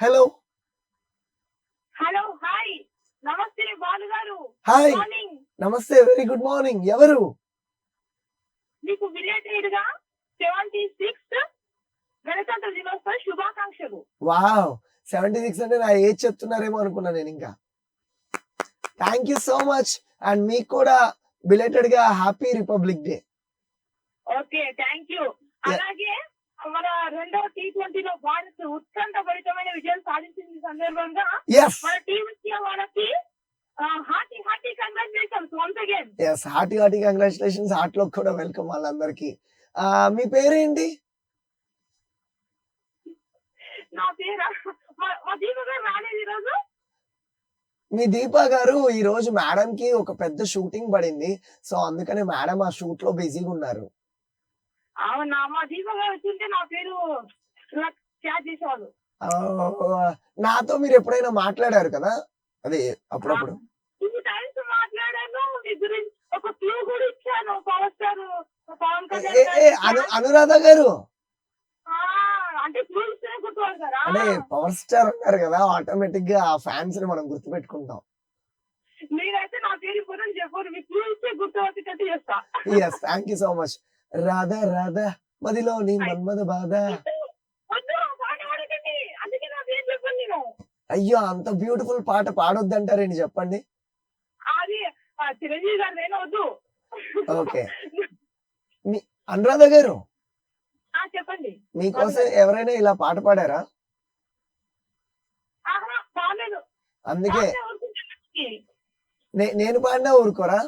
Hello. Hello hi నమస్తే బాలు గారు. Hi. Morning. నమస్తే. Very good morning. ఎవరు? మీకు బిలేటెడ్ గా 76th గణతంత్ర దినోత్సవ శుభాకాంక్షలు. వావ్! 76 అంటే నా ఏజ్ చెప్తున్నారేమో అనుకున్నా నేను ఇంకా. Thank you so much. And మీకు కూడా బిలేటెడ్ గా happy republic day. Okay thank you. అలాగే మన రెండవ T20లో భారత్ ఉత్కంఠభరితమైన విజయం సాధించిన సందర్భంగా ఎస్ మన టీం ఇండియా వాళ్ళకి hearty congratulations once again. Yes hearty congratulations. Heart లో కూడా వెల్కమ్ వాళ్ళందరికీ. మీ పేరేంటి? నా పేరు మా దీప గారు రాలేదు ఈరోజు. మీ దీపా గారు ఈ రోజు మేడం కి ఒక పెద్ద షూటింగ్ పడింది. సో అందుకనే మేడం ఆ షూట్ లో బిజీగా ఉన్నారు. అవునా, మా దీప గారు వచ్చింటే నా పేరు క్యాచ్ చేసేవాళ్ళు. నాతో మీరు ఎప్పుడైనా మాట్లాడారు కదా, అదే అప్పుడప్పుడు. 2 times మాట్లాడాను. మీ గురించి ఒక క్లూ కూడా ఇచ్చాను. పవర్ స్టార్ పవన్ కళ్యాణ్ గారు. అనురాధ గారు అంటే క్లూ ఇస్తేనే గుర్తుపడతారా? అంటే పవర్ స్టార్ అన్నారు కదా, ఆటోమేటిక్ గా ఆ ఫ్యాన్స్ ని మనం గుర్తు పెట్టుకుంటాం. మీరైతే నా పేరు ఇప్పుడు చెప్పండి, మీ క్లూ ఇస్తే గుర్తుపట్టేటట్టు చేస్తా. Yes thank you so much. Radha Radha మదిలో నీ మన్మద బాధ. వద్దు, పాట పాడకండి. అందుకే నా పేరు చెప్పండి. నేను అయ్యో, అంత బ్యూటిఫుల్ పాట పాడొద్దంటారేంటి చెప్పండి. అది చిరంజీవి గారిదైనా వద్దు. ఓకే. మీ అనురాధ గారు చెప్పండి. మీకోసం ఎవరైనా ఇలా పాట పాడారా? పాడలేదు. అందుకే నేను పాడినా ఊరుకోరా?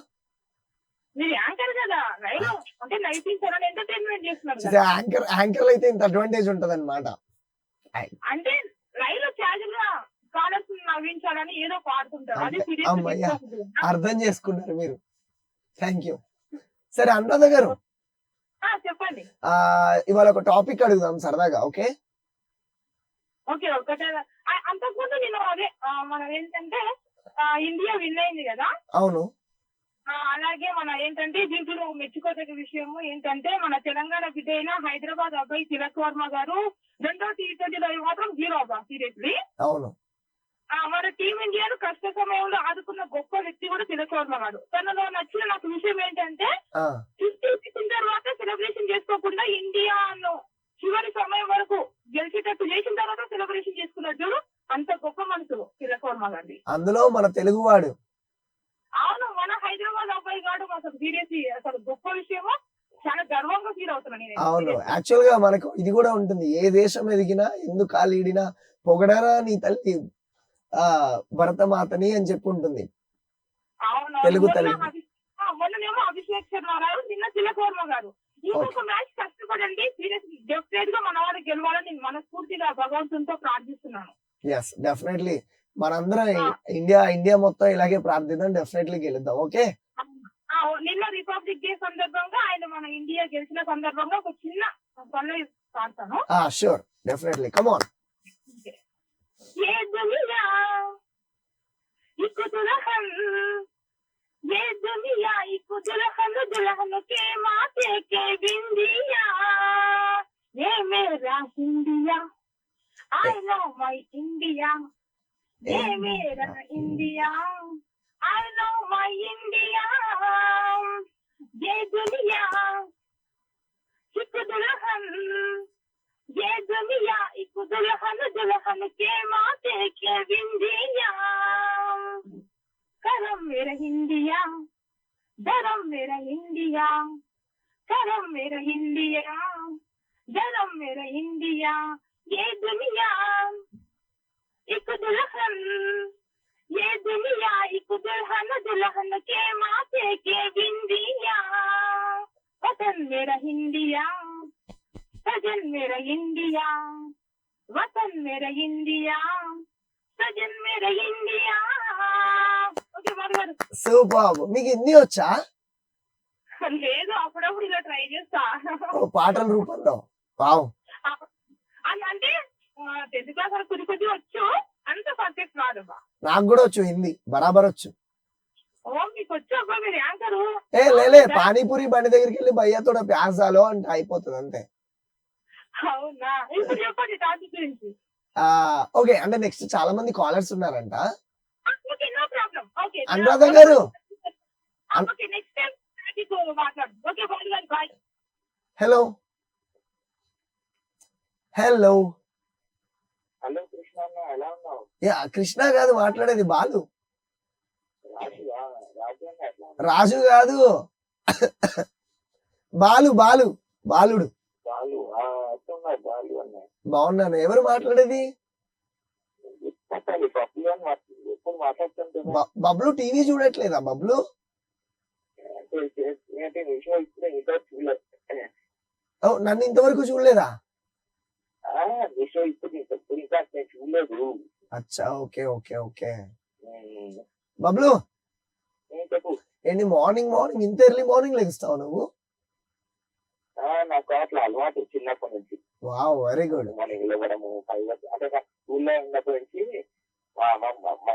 మీరు యాంకర్ కదా, రైలు అంటే నైట్ ఎంటర్టైన్మెంట్ చేస్తున్నారు కదా. యాంకర్ అయితే ఇంత అడ్వాంటేజ్ ఉంటది అనమాట. అంటే రైలు క్యాజువల్ గా కాలర్స్ నవ్వించాలని ఏదో పాడుతుంటారు. అది అమ్మయ్య, అర్థం చేసుకున్నారు మీరు. Thank you. సరే అనురాధ గారు, చెప్పండి. ఇవాళ ఒక టాపిక్ అడుగుదాం సరదాగా. ఓకే ఓకే ఒకటే. అంతకుముందు నేను అదే మనం ఏంటంటే ఇండియా విన్ అయింది కదా. అవును. అలాగే మన ఏంటంటే దీంట్లో మెచ్చుకోదగ్గ విషయం ఏంటంటే మన తెలంగాణ బిడ్డ అయిన హైదరాబాద్ అబ్బాయి తిలక్ వర్మ గారు రెండో T20లో మాత్రం 0 అబ్బా సీరియస్లీ. అవును. మన టీమిండియాను కష్ట సమయంలో ఆదుకున్న గొప్ప వ్యక్తి కూడా తిలక్ వర్మ గారు. తనలో నచ్చిన నాకు విషయం ఏంటంటే 50 తర్వాత సెలబ్రేషన్ చేసుకోకుండా ఇండియాను చివరి సమయం వరకు గెలిచేటట్టు చేసిన తర్వాత సెలబ్రేషన్ చేసుకున్నట్టు అంత గొప్ప మనసు తిలక్ వర్మ గారి. అందులో మన తెలుగువాడు. అవును, మన హైదరాబాద్ అబ్బాయి గారు అసలు సీరియస్లీ అసలు గొప్ప విషయము. చాలా గర్వంగా ఫీల్ అవుతున్నాను. అవును, యాక్చువల్ గా మనకు ఇది కూడా ఉంటుంది. ఏ దేశం ఎదిగినా ఎందుకు కాలీడినా పొగడరా నీ తల్లి భరతమాతని అని చెప్పి ఉంటుంది తెలుగు తల్లి. మొన్ననేమో అభిషేక్ శర్మ గారు, నిన్న తిలక్ వర్మ గారు. ఇంకొక మ్యాచ్ కష్టపడండి, సీరియస్ డెఫినెట్ గా మన వాళ్ళు గెలవాలని మనస్ఫూర్తిగా భగవంతునితో ప్రార్థిస్తున్నాను. Yes definitely. మనందరం ఇండియా మొత్తం ఇలాగే ప్రార్థిద్దాం. డెఫినెట్లీ గెలుద్దాం. ఓకే. నిన్న రిపబ్లిక్ డే సందర్భంగా ఆయన మన ఇండియా గెలిచిన సందర్భంగా ఒక చిన్న పనులు పాడతాను. Sure, definitely. Come on. ये दुनिया एक दुल्हन, ये दुनिया एक दुल्हन, दुल्हन के माथे के बिंदिया, ये मेरा India, I love my India, ये मेरा India, I love my India, ये दुनिया एक दुल्हन, ये दुनिया एक दुल्हन, दुल्हन के माथे के बिंदिया, करम मेरा इंडिया, धर्म मेरा इंडिया, करम मेरा इंडिया, धर्म मेरा इंडिया, ये दुनिया एक दुल्हन, ये दुनिया एक दुल्हन, दुल्हन के माथे के बिंदिया, वतन मेरा इंडिया, सजन मेरा इंडिया, वतन मेरा इंडिया, सजन मेरा इंडिया. ఓకే బాబు. సూపర్. మీకు హిందీ వచ్చా? లేదు, అప్పుడప్పుడు ఇలా ట్రై చేస్తా పాటల రూపంలో. వావ్. అంటే 10th క్లాస్ వరకు కొద్ది వచ్చు, అంత పర్ఫెక్ట్ కాదు. నాకు కూడా వచ్చు హిందీ, బరాబర్ వచ్చు. మీకు వచ్చు అబ్బా, మీరు యాంకరు. లేలే, పానీపూరి బండి దగ్గరికి వెళ్ళి భయ్యాతోడ ప్యాసాలో అంటే అయిపోతుంది అంతే. అవునా, ఇప్పుడు చెప్పండి టాపిక్ గురించి. ఓకే, అంటే నెక్స్ట్ చాలా మంది కాలర్స్ ఉన్నారంట. Okay, no problem. Okay, Anuradha గారు. ఓకే, నెక్స్ట్ టైం మాట్లాడు. Okay, bye. Hello hello. Hello Krishna అన్న, ఎలా ఉన్నావు? యా, కృష్ణ కాదు మాట్లాడేది, బాలు. రాజు అన్న ఎట్లా ఉన్నావు? రాజు కాదు, బాలుడు. బాలు ఎట్లున్నావు? బాలు అన్న బాగున్నాను. ఎవరు మాట్లాడేది? చెప్పాలి, పప్పులు అని ఎప్పుడు మాట్లాడుతుంటున్నా బబ్లు టీవీ చూడట్లేదా బబ్లు? అంటే విషయం ఇప్పుడే ఇంకా చూడలేదు. నన్ను ఇంతవరకు చూడలేదా? విషయం ఇప్పుడు ఇంకా నేను చూడలేదు. అచ్చా, ఓకే ఓకే ఓకే. బబ్లు చెప్పు. ఏంటి మార్నింగ్ ఇంత ఎర్లీ మార్నింగ్ లెగుస్తావు నువ్వు? నాకు అట్లా అలవాటు చిన్నప్పటి నుంచి. Wow, very good. మార్నింగ్ లేవడము 5 అంటే స్కూల్లో ఉన్నప్పటి నుంచి మా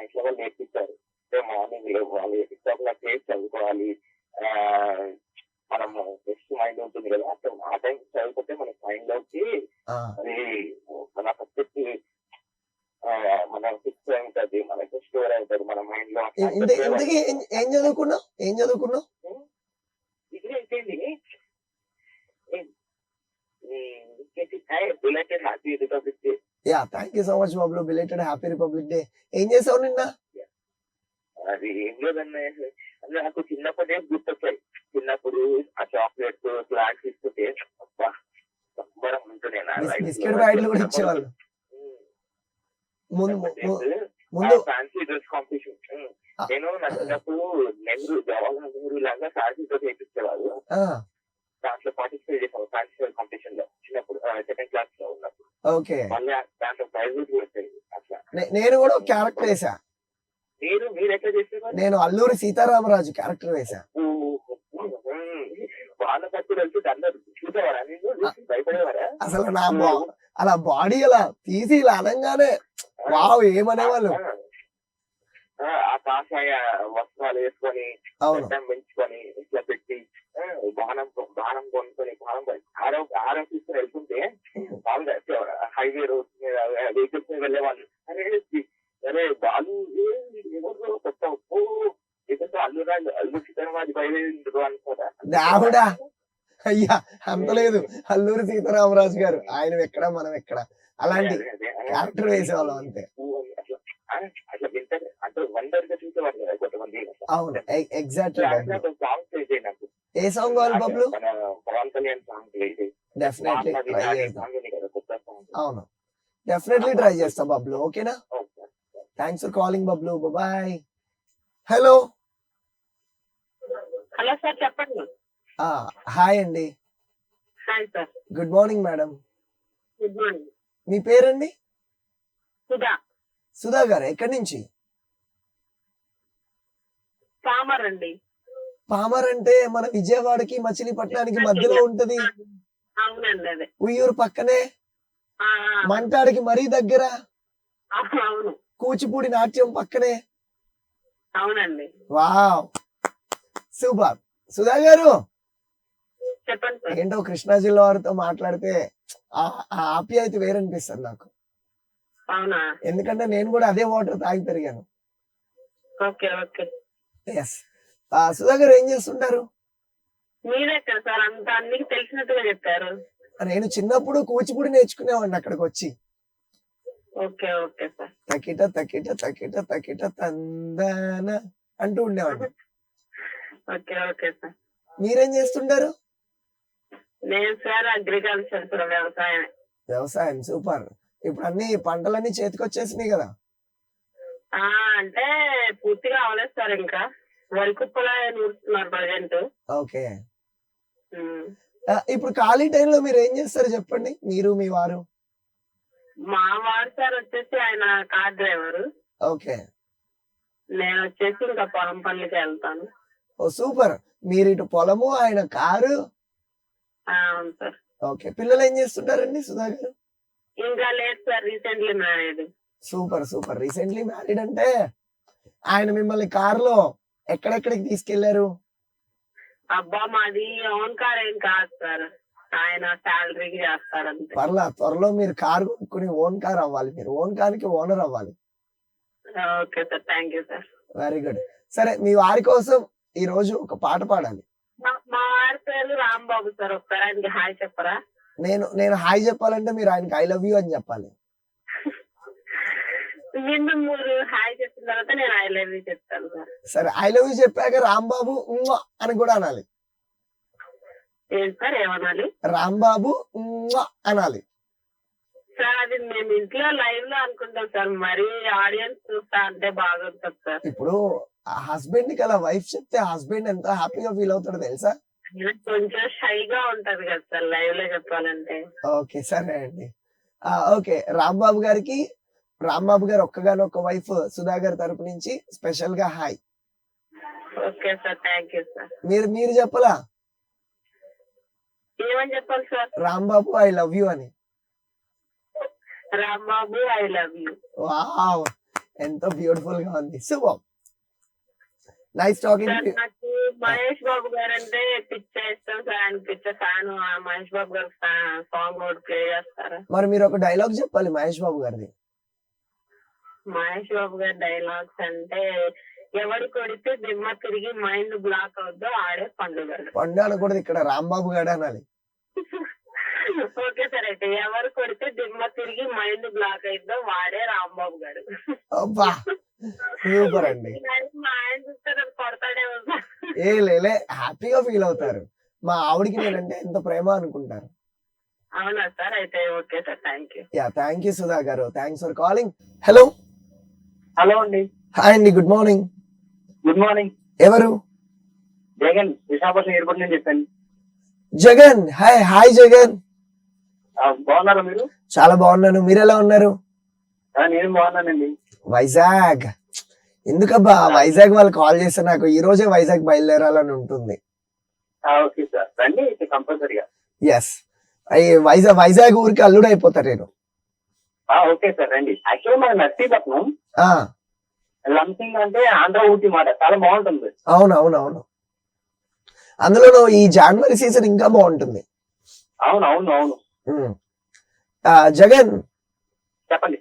ఇంట్లో వాళ్ళు నేర్పించారు. అంటే మార్నింగ్ లేవాలి, 6 o'clock చేసి చదువుకోవాలి. మనము బెస్ట్ మైండ్ ఉంటుంది కదా, అట్లా ఆ టైం చదివిపోతే మనకి మైండ్ లోకి అది మన సబ్జెక్ట్ మన ఫిక్స్ అవుతుంది, మనకి స్టోర్ అవుతుంది మన మైండ్ లో. ఇంతకీ ఏం చదువుకున్నావు? డిగ్రీ అయిపోయింది. Belated happy republic day. Yeah, thank you so much Bablu. Belated happy republic day. ఏం చేసావు నిన్న? అది ఏం లేదన్నా, నాకు చిన్నప్పుడే గుర్తొచ్చాయి. చిన్నప్పుడు ఆ చాక్లెట్స్ ఫ్లాగ్స్ ఇస్తుంటే సంబరం ఉంటుండే. బిస్కెట్ ప్యాకెట్లు కూడా ఇచ్చేవాళ్ళు ముందు ఫ్యాన్సీ డ్రెస్ కాంపిటీషన్. నేను నా చిన్నప్పుడు జవహర్లాల్ నెహ్రూ లాగా ఫ్యాన్సీ డ్రెస్ వేయించేవాళ్ళు. దాంట్లో పార్టిసిపేట్ చేసాము ఫ్యాన్సీ డ్రెస్ కాంపిటీషన్ లో చిన్నప్పుడు, 2nd class లో ఉన్నప్పుడు. ఓకే, మళ్ళీ దాంట్లో ప్రైజ్ కూడా వచ్చాయి. అట్లా నేను కూడా ఒక క్యారెక్టర్ వేసా. మీరు ఎట్లా చేసేవారు? నేను అల్లూరి సీతారామరాజు క్యారెక్టర్ వేసా. వాళ్ళ పట్టు వెళ్తే అందరు చూసేవారా? భయపడేవారా? అసలు నా అలా బాడీ అలా తీసి ఇలా అనగానే వావ్ ఏమనేవాళ్ళు. ఆ కాషాయ వస్త్రాలు వేసుకొని పెంచుకొని ఇట్లా పెట్టి బాణం కొనుక్కొని ఆరం తీసుకుని వెళ్తుంటే హైవే రోడ్ మీద వెహికల్స్ మీద వెళ్ళేవాళ్ళు. అరే బాలు కొత్త అల్లు సీతారామరాజు బయలుదేరు అనుకోరా? దేవుడా, అయ్యా అంత లేదు. అల్లూరి సీతారామరాజు గారు, ఆయన ఎక్కడ మనం ఎక్కడ, అలాంటి క్యారెక్టర్ వేసేవాళ్ళం అంతే. అట్లా వింటారు అంటే వండర్గా చూసేవాళ్ళు కదా కొంతమంది. అవును, ఎగ్జాక్ట్లీ. సాంగ్ ప్లే చేయి నాకు. ఏ సాంగ్ కావాలి బబ్లు? పవన్ కళ్యాణ్ సాంగ్ ప్లే చేయి. డెఫినెట్లీ ట్రై చేస్తాం. కొత్త సాంగ్. అవును, డెఫినెట్లీ ట్రై చేస్తాం బబ్లు. ఓకేనా? Thanks for calling Bablu. Bye. Hello sir, చెప్పండి. హాయ్ అండి. Hi sir. Good morning madam. Good morning. మీ పేరండి? సుధా గారు. ఎక్కడి నుంచి? పామర్ అండి. పామర్ అంటే మన విజయవాడకి మచిలీపట్నానికి మధ్యలో ఉంటది. అవునండి, అదే. ఉయ్యూరు పక్కనే, మంటాడికి మరీ దగ్గర, అవును. కూచిపూడి నాట్యం పక్కనే. అవునండి. Wow, super. సుధా గారు చెప్పండి. ఏంటో కృష్ణా జిల్లా వారితో మాట్లాడితే ఆ ఆప్యాయత వేరనిపిస్తుంది నాకు. అవునా? ఎందుకంటే నేను కూడా అదే వాటర్ తాగి పెరిగాను. Okay okay. ఎస్. సుధా గారు ఏం చేస్తుంటారు? మీరే కదా సార్ అంత అన్ని తెలిసినట్టుగా చెప్పారు. నేను చిన్నప్పుడు కూచిపూడి నేర్చుకునేవాడిని అక్కడికి వచ్చి. Okay okay sir. తకిట తకిట తకిట తకిట తందన అంటూ ఉండేవాడిని. Okay okay sir. మీరేం చేస్తుంటారు? నేను సార్ అగ్రికల్చర్, వ్యవసాయం. సూపర్. ఇప్పుడు అన్ని పంటలన్నీ చేతికొచ్చేసినాయి కదా. అంటే పూర్తిగా అవలేదు సార్, ఇంకా వరి కుప్పలా నూరుతున్నారు ప్రజెంట్. ఓకే. ఇప్పుడు ఖాళీ టైంలో మీరు ఏం చేస్తారు చెప్పండి, మీరు మీ వారు? మా వారు సార్ వచ్చేసి ఆయన కార్ డ్రైవర్. ఓకే. నేను వచ్చేసి ఇంకా పొలం పనులకి వెళ్తాను. ఓ సూపర్. మీరు ఇటు పొలము, ఆయన కారు. అవును సార్. ఓకే. పిల్లలు ఏం చేస్తుంటారండి సుధా గారు? ఇంకా లేదు sir, recently married. Super super. Recently married అంటే ఆయన మిమ్మల్ని కారులో ఎక్కడెక్కడికి తీసుకెళ్లారు? అబ్బా, మాది ఓన్ కార్ ఏం కాదు సార్, ఆయన శాలరీకి చేస్తారంతే. పర్లా, త్వరలో మీరు కార్ కొనుక్కుని ఓన్ కార్ అవ్వాలి, మీరు ఓన్ కార్కి ఓనర్ అవ్వాలి. Okay sir, thank you sir. Very good. సరే, మీ వారి కోసం ఈ రోజు ఒక పాట పాడాలి. మా వారి పేరు రాంబాబు సార్, ఒకసారి ఆయనకి హాయ్ చెప్పరా? నేను హాయ్ చెప్పాలంటే మీరు ఆయనకి ఐ లవ్ యూ అని చెప్పాలి. నిన్ను మీరు హాయ్ చెప్పిన తర్వాత నేను ఐ లవ్ యూ చెప్తాను సార్. సరే, ఐ లవ్ యూ చెప్పాక రాంబాబు ఉమ్మా అని కూడా అనాలి. ఏంటి సార్ ఏమనాలి? రాంబాబు ఉమ్మా అనాలి. సార్ అది మేము ఇంట్లో లైవ్ లో అనుకుంటాం సార్, మరి ఆడియన్స్ చూస్తా అంటే బాగుంటుంది సార్. ఇప్పుడు హస్బెండ్ కి అలా వైఫ్ చెప్తే హస్బెండ్ ఎంత హ్యాపీగా ఫీల్ అవుతాడో తెలుసా? కొంచెం షైగా ఉంటది కదా సార్ లైవ్ లో చెప్పాలంటే. ఓకే, సరే అండి. ఓకే, రాంబాబు గారికి, రాంబాబు గారు ఒక్కగానొక్క వైఫ్ సుధా గారి తరపు నుంచి స్పెషల్ గా hi. Okay sir, thank you sir. మీరు చెప్పలా? ఏమని చెప్పాలి sir? Rambabu I love you అని. Rambabu I love you. Wow, ఎంతో బ్యూటిఫుల్ గా ఉంది. Super, nice talking to you. నాకు మహేష్ బాబు గారు అంటే పిచ్చ ఇష్టం సార్, ఆయన పిచ్చ ఫ్యాన్. మహేష్ బాబు గారు సాంగ్ ఒకటి ప్లే చేస్తారా? మరి మీరు ఒక డైలాగ్ చెప్పాలి మహేష్ బాబు గారిది. మహేష్ బాబు గారి డైలాగ్స్ అంటే, ఎవడు కొడితే దిమ్మ తిరిగి మైండ్ బ్లాక్ అవుద్దో ఆడే పండుగ. పండు అనకూడదు, ఇక్కడ రాంబాబు గారు అనాలి. ఓకే సార్, అయితే ఎవరు కొడితే దిమ్మ తిరిగి మైండ్ బ్లాక్ అయిద్దో వాడే రాంబాబు గారు. అబ్బా, సూపర్ అండి. మా ఆయన చూస్తే నన్ను కొడతాడేమో సార్. లేలే, హ్యాపీగా ఫీల్ అవుతారు. మా ఆవిడికి నేనంటే ఎంత ప్రేమ అనుకుంటారు. అవునా సార్, అయితే okay sir, thank you. Yeah, thank you Sudha garu, thanks for calling. Hello. Hello అండి. హాయ్ అండి, గుడ్ మార్నింగ్. Good morning. ఎవరు? జగన్, విశాఖపట్నం ఎయిర్పోర్ట్ నుంచి చెప్పాను. జగన్, హాయ్ జగన్. బాగున్నారా మీరు? చాలా బాగున్నాను, మీరు ఎలా ఉన్నారు? నేను బాగున్నానండి. వైజాగ్, ఎందుకబ్బా వైజాగ్ వాళ్ళు కాల్ చేస్తే నాకు ఈ రోజే వైజాగ్ బయలుదేరాలని ఉంటుంది. ఓకే సార్, రండి కంపల్సరీగా. ఎస్, వైజాగ్ ఊరికి అల్లుడు అయిపోతా నేను. ఓకే సార్, రండి. యాక్చువల్ మన నర్సీపట్నం ఆ, లంసింగ్ అంటే ఆంధ్ర ఊటీ మాట, చాలా బాగుంటుంది. అవును, అందులో ఈ జనవరి సీజన్ ఇంకా బాగుంటుంది. అవును. జగన్, చెప్పండి.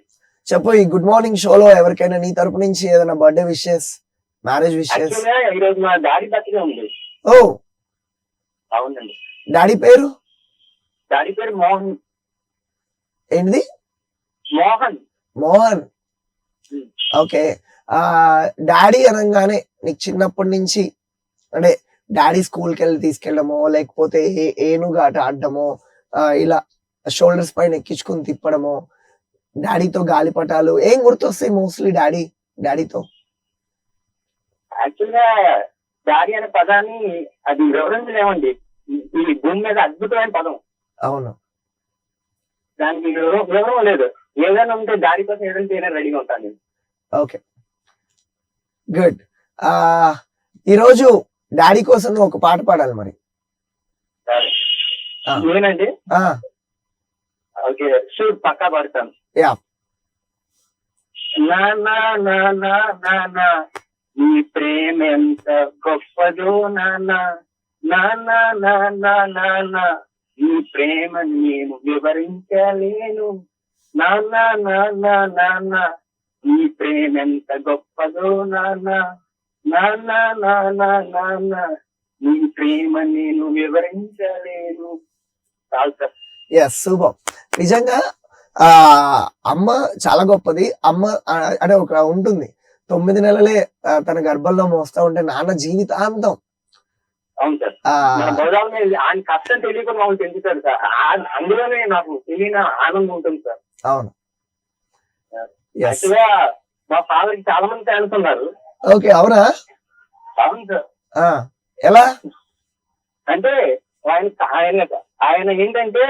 చెప్పు, ఈ గుడ్ మార్నింగ్ షోలో ఎవరికైనా నీ తరపు నుంచి ఏదైనా బర్త్డే విషెస్, మ్యారేజ్ విషెస్? యాక్చువల్గా ఈ రోజు మా డాడీ బర్త్డే ఉంది. ఓ, అవునండి. డాడీ పేరు? డాడీ పేరు మోహన్. ఏంటిది? మోహన్. ఓకే. డాడీ అనగానే నీకు చిన్నప్పటి నుంచి అంటే డాడీ స్కూల్కి వెళ్ళి తీసుకెళ్ళడమో, లేకపోతే ఏనుగాట ఆడడమో, ఇలా షోల్డర్స్ పైన ఎక్కించుకుని తిప్పడమో, డాడీతో గాలిపటాలు, ఏం గుర్తొస్తాయి మోస్ట్లీ డాడీతో? యాక్చువల్ గా డాడీ అనే పదాన్ని అది వివరించలేమండి. ఈ భూమి మీద అద్భుతమైన పదం. అవును, దానికి వివరం లేదు. ఏదైనా ఉంటే డాడీ కోసం ఏదైనా చేయడానికి రెడీగా ఉంటాను నేను. Okay, good. ఈరోజు డాడీ కోసం నువ్వు ఒక పాట పాడాలి మరి. నేనండి. ఆ, ఓకే, షూర్, పక్కా పాడతాను. యా. నానా నానా నానా నీ ప్రేమ ఎంత గొప్పదో నానా, నానా నానా నానా నీ ప్రేమ నేను వివరించలేను, నానా నానా నానా నీ ప్రేమ ఎంత గొప్పదో నానా, నానా నానా నానా నీ ప్రేమ నేను వివరించలేను. చాలు సార్. Yes, super. నిజంగా అమ్మ చాలా గొప్పది. అమ్మ అంటే ఒక ఉంటుంది, 9 నెలలే తన గర్భంలో మోస్తా ఉంటే నాన్న జీవితాంతం. అవును సార్, ఆయన కష్టం తెలియకుండా మాకు పెంచుతారు సార్. అందులోనే నాకు తెలియని ఆనందం ఉంటుంది సార్. అవును, యాక్చువల్గా మా ఫాదర్ కి చాలా మంది ఫ్యాన్స్ ఉన్నారు. ఓకే, అవునా? అవును సార్. ఎలా అంటే ఆయన ఏంటంటే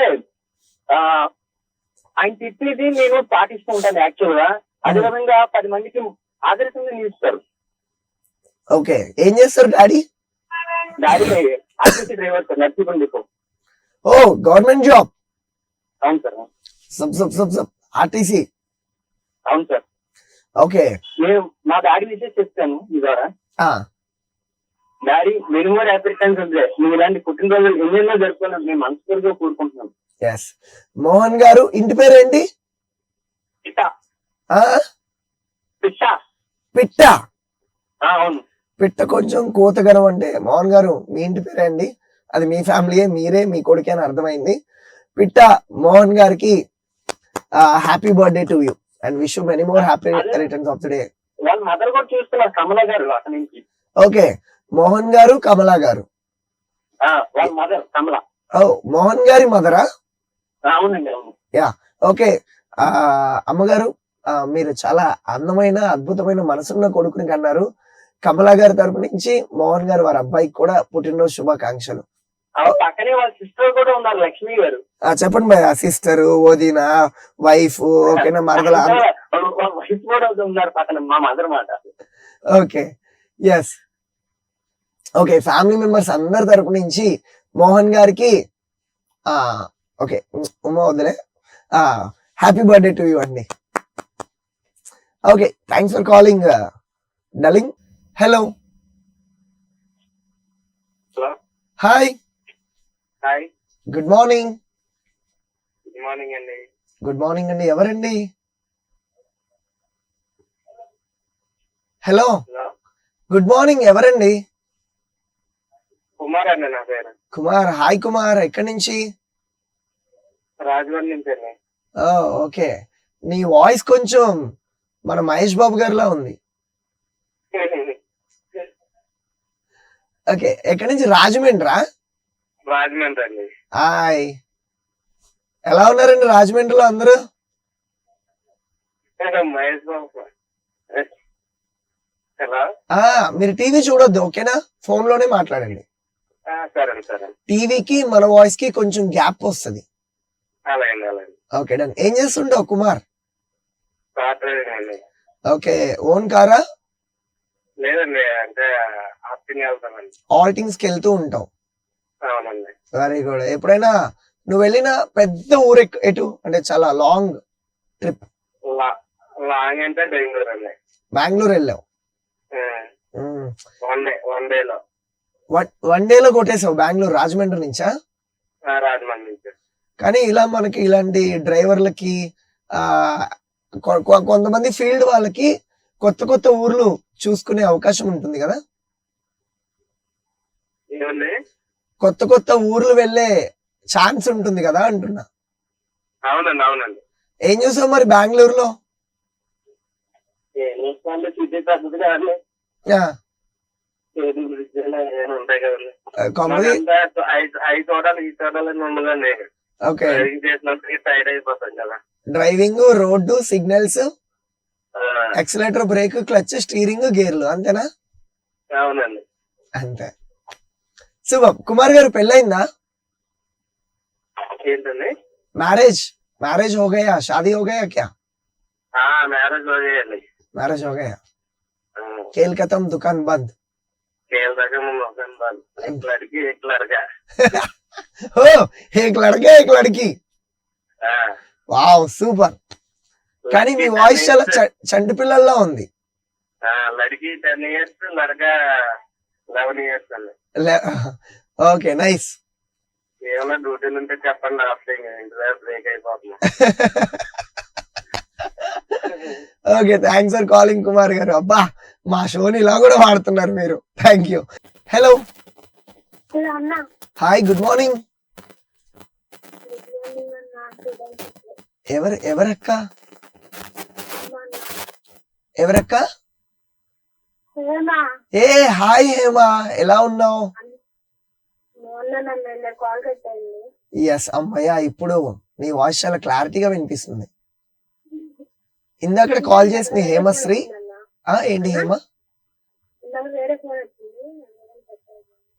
ఆయన తిప్పేది నేను పాటిస్తూ ఉంటాను యాక్చువల్ గా. అదేవిధంగా 10 మందికి ఆదర్శంగా నిలుస్తారు. ఓకే, ఏం చేస్తారు daddy? Daddy RTC driver sir, Narsipatnam depot. ఓ, గవర్నమెంట్ జాబ్? అవును సార్. Sub RTC? అవును సార్. ఓకే, నేను మా డాడీ విషయం చెప్తాను మీ ద్వారా. Daddy many more happy returns of the day. నువ్వు ఇలాంటి పుట్టినరోజులు ఎన్నెన్నో జరుపుకోవాలని మేము మనస్ఫూర్తిగా కోరుకుంటున్నాం. ఎస్. మోహన్ గారు ఇంటి పేరేంటి? పిట్ట. ఆ పిట్ట. పిట్ట. అవును. పిట్ట కొంచెం కోతగరం అంటే మోహన్ గారు మీ ఇంటి పేరే అండి, అది మీ ఫ్యామిలీయే, మీరే మీ కొడుకే అని అర్థమైంది. పిట్ట మోహన్ గారికి happy birthday to you and wish you many more happy returns of the day. వాళ్ళ మదర్ కూడా చూస్తున్నారు, కమల గారు అక్కడి నుంచి. ఓకే, మోహన్ గారు కమలా గారు. వాళ్ళ మదర్ కమల. ఓ, మోహన్ గారి మదరా? అవునండి, అవును. Yeah, okay. అమ్మగారు, మీరు చాలా అందమైన అద్భుతమైన మనసున్న కొడుకుని కన్నారు. కమలా గారి తరపు నుంచి మోహన్ గారు వారి అబ్బాయికి కూడా పుట్టినరోజు శుభాకాంక్షలు. పక్కనే వాళ్ళ సిస్టర్ కూడా ఉన్నారు, లక్ష్మి గారు. చెప్పండి భయ, సిస్టర్, వదిన, వైఫ్, ఓకేనా, మరదల. వైఫ్ కూడా ఉన్నారు పక్కన, మా మదర్ మాట. Okay, yes. Okay, family members అందరి తరపు నుంచి మోహన్ గారికి ఓకే, ఉమా వద్దులే, హ్యాపీ బర్త్డే టు యూ అండి. Okay, thanks for calling darling. Hello, hi, hi, good morning. Good morning అండి. గుడ్ మార్నింగ్ అండి, ఎవరండి? హలో, గుడ్ మార్నింగ్, ఎవరండి? కుమార్ అండి నా పేరు. కుమార్, హాయ్ కుమార్, ఎక్కడి నుంచి? రాజమండ్రి నుంచి అండి. ఓకే, నీ వాయిస్ కొంచెం మన మహేష్ బాబు గారిలా ఉంది. ఓకే, ఎక్కడి నుంచి? రాజమండ్రా? రాజమండ్రి అండి. హాయ్, ఎలా ఉన్నారండి రాజమండ్రిలో అందరూ? మహేష్ బాబు. హలో, మీరు టీవీ చూడొద్దు, ఓకేనా, ఫోన్ లోనే మాట్లాడండి. సరే సరే. టీవీకి మన వాయిస్ కి కొంచెం గ్యాప్ వస్తుంది. అలాగే అలాగే. Okay, done. ఏం చేస్తుంటావు కుమార్? కార్ డ్రైవింగ్ అండి. ఓకే, ఓన్ కారా? లేదండి, అంటే ఆఫ్టింగ్ వెళ్తామండి. ఆల్టింగ్స్ కి వెళ్తూ ఉంటావు? అవునండి. Very good. ఎప్పుడైనా నువ్వు వెళ్ళిన పెద్ద ఊరు ఎటు, అంటే చాలా లాంగ్ ట్రిప్? లాంగ్ అంటే బెంగళూరు అండి. బెంగళూరు వెళ్ళావు? వన్ డేలో. వన్ డేలో కొట్టేసావు బెంగళూరు, రాజమండ్రి నుంచా? రాజమండ్రి నుంచి. కానీ ఇలా మనకి ఇలాంటి డ్రైవర్లకి కొంతమంది ఫీల్డ్ వాళ్ళకి కొత్త కొత్త ఊర్లు చూసుకునే అవకాశం ఉంటుంది కదా? ఏమండి? కొత్త కొత్త ఊర్లు వెళ్ళే ఛాన్స్ ఉంటుంది కదా అంటున్నా. అవునండి, అవునండి. ఏం చూసావు మరి బెంగళూరులో? సిటీ పెద్దది కాదు, ఉంటాయి కదండి. ఐదు చూడాలి ఈ చూడాలని ఉండదండి. ఓకే, డ్రైవింగ్ చేసినప్పుడు టైర్డ్ అయిపోతాం కదా. Driving, road, signals, accelerator, break, clutch, steering, గేర్లు, అంతేనా? అవునండి, అంతే. శుభం. కుమార్ గారు పెళ్ళైందా? ఏంటండి? मैरिज हो गया, शादी हो गया क्या? మ్యారేజ్ చేయాలి. मैरिज हो गया, खेल खत्म, दुकान बंद. एक लड़की एक लड़का. हो, एक लड़का एक लड़की. Wow, super. కానీ మీ వాయిస్ చాలా చంటి పిల్లల్లో ఉంది. లड़की 10 years, లड़का 11 years అండి. Okay, nice. ఏమైనా డ్యూటీలు ఉంటే చెప్పండి, ఆఫ్టింగ్ ఇంటి దగ్గర బ్రేక్ అయిపోతున్నా. Okay, thanks for calling Kumar garu. అబ్బా, మా షోని ఇలా కూడా వాడుతున్నారు మీరు. Thank you. Hello, hi, good morning. ఎవరక్క? ఏ హాయ్ హేమా, ఎలా ఉన్నావు? ఎస్ అమ్మయ్య, ఇప్పుడు నీ వాయిస్ చాలా క్లారిటీగా వినిపిస్తుంది. ఇందాక కాల్ చేసింది హేమశ్రీ. ఏంటి హేమ?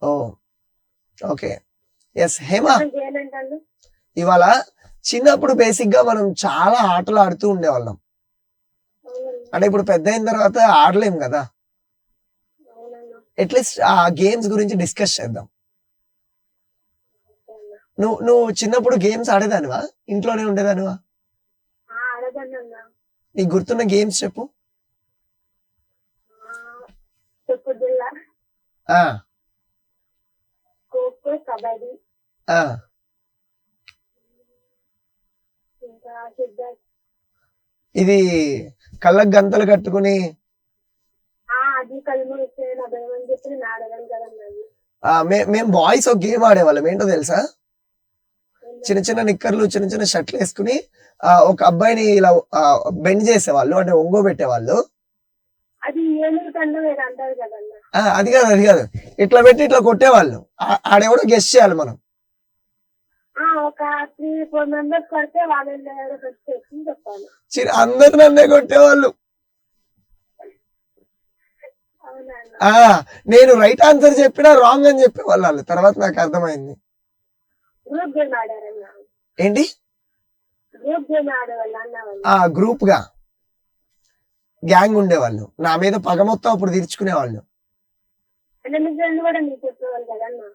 ఓ, ఓకే, ఎస్ హేమ. ఇవాళ చిన్నప్పుడు బేసిక్ గా మనం చాలా ఆటలు ఆడుతూ ఉండేవాళ్ళం. అంటే ఇప్పుడు పెద్ద అయిన తర్వాత ఆడలేం కదా. అట్లీస్ట్ ఆ గేమ్స్ గురించి డిస్కస్ చేద్దాం. నువ్వు చిన్నప్పుడు గేమ్స్ ఆడేదానివా? ఇంట్లోనే ఉండేదానివా? నీకు గుర్తున్న గేమ్స్ చెప్పు. ఖోఖో, కబడ్డీ, ఆ, ఇంకా సిద్ధార్థ్. ఇది కళ్ళకు గంతలు కట్టుకుని అది కళ్ళు ఇస్తే నా భయం అని చెప్పి నేను ఆడదాను కదన్నది. మేము బాయ్స్ ఒక గేమ్ ఆడేవాళ్ళం, ఏంటో తెలుసా? చిన్న చిన్న నిక్కర్లు చిన్న చిన్న షర్ట్లు వేసుకుని ఒక అబ్బాయిని ఇలా బెండ్ చేసేవాళ్ళు, అంటే ఒంగోబెట్టేవాళ్ళు. అది ఏనుగు కన్నా వేరే అంటారు కదన్నా. అది కాదు, ఇట్లా పెట్టి ఇట్లా కొట్టేవాళ్ళు. ఆడెవడో గెస్ట్ చేయాలి మనం. ఒక 3-4 మెంబర్స్ కొడితే వాళ్ళని ఫస్ట్ వచ్చి చెప్పాలి. అందరు నన్నే కొట్టేవాళ్ళు. అవునా? నేను రైట్ ఆన్సర్ చెప్పినా రాంగ్ అని చెప్పేవాళ్ళు వాళ్ళు. తర్వాత నాకు అర్థమైంది. గ్రూప్ గేమ్ ఆడారన్నా. ఏంటి? గ్రూప్ గేమ్ ఆడేవాళ్ళు అన్న. గ్రూప్ గా గ్యాంగ్ ఉండేవాళ్ళు. నా మీద పగ మొత్తం అప్పుడు తీర్చుకునేవాళ్ళు. అంటే మీ ఫ్రెండ్ కూడా నీకు చెప్పేవాళ్ళు కదన్నా.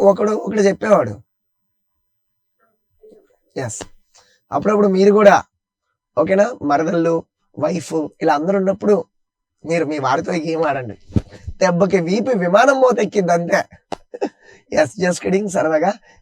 ఒకడు చెప్పేవాడు. ఎస్, అప్పుడప్పుడు మీరు కూడా ఓకేనా, మరదళ్ళు వైఫ్ ఇలా అందరు ఉన్నప్పుడు మీరు మీ వారితో గేమ్ ఆడండి. దెబ్బకి వీపి విమానం మోత ఎక్కింది అంతే. ఎస్, జస్ట్ కిడింగ్, సరదాగా.